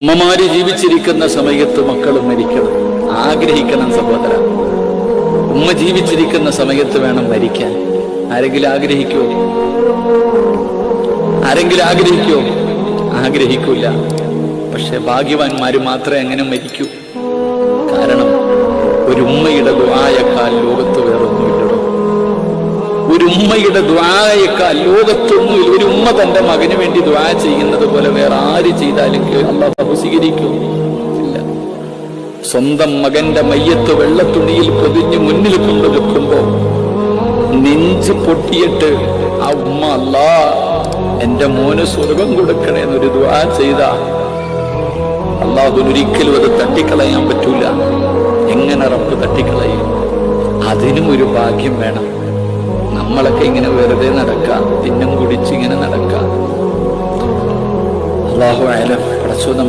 ഉമ്മമാര് ജീവിച്ചിരിക്കുന്ന സമയത്ത് മക്കളും മരിക്കണം, ആഗ്രഹിക്കണം സഹോദര. ഉമ്മ ജീവിച്ചിരിക്കുന്ന സമയത്ത് വേണം മരിക്കാൻ. ആരെങ്കിലും ആഗ്രഹിക്കോ? ആരെങ്കിലും ആഗ്രഹിക്കോ? ആഗ്രഹിക്കൂല. പക്ഷെ ഭാഗ്യവാന്മാര് മാത്രമേ അങ്ങനെ മരിക്കൂ. കാരണം ഒരു ഉമ്മയുടെ ദുആയേക്കാൾ ലോകത്ത് വേറൊന്നുമില്ലടോ. ഒരു ഉമ്മയുടെ ദുആയേക്കാൾ ലോകത്തൊന്നുമില്ല. ഒരു ഉമ്മ തന്റെ മകന് വേണ്ടി ദുആ ചെയ്യുന്നത് പോലെ വേറെ ആര് ചെയ്താലും അല്ലാഹു സ്വീകരിക്കും ഇല്ല. സ്വന്തം മകന്റെ മയ്യത്ത് വെള്ളത്തുണിയിൽ പൊതിഞ്ഞ് മുന്നിൽ കൊണ്ടു വെക്കുമ്പോ നെഞ്ച് പൊട്ടിയിട്ട് ആ ഉമ്മ അല്ലാ എന്റെ മോന് സ്വർഗം കൊടുക്കണേന്നൊരു ദുആ ചെയ്ത അല്ലാഹുവിനൊരിക്കലും അത് തട്ടിക്കളയാൻ പറ്റൂല. എങ്ങനെ റബ്ബ് തട്ടിക്കളയും? അതിനും ഒരു ഭാഗ്യം വേണം. നമ്മളൊക്കെ ഇങ്ങനെ വെറുതെ നടക്കാം, തിന്നും കുടിച്ച് ഇങ്ങനെ നടക്കാം. അല്ലാഹു അഅലം.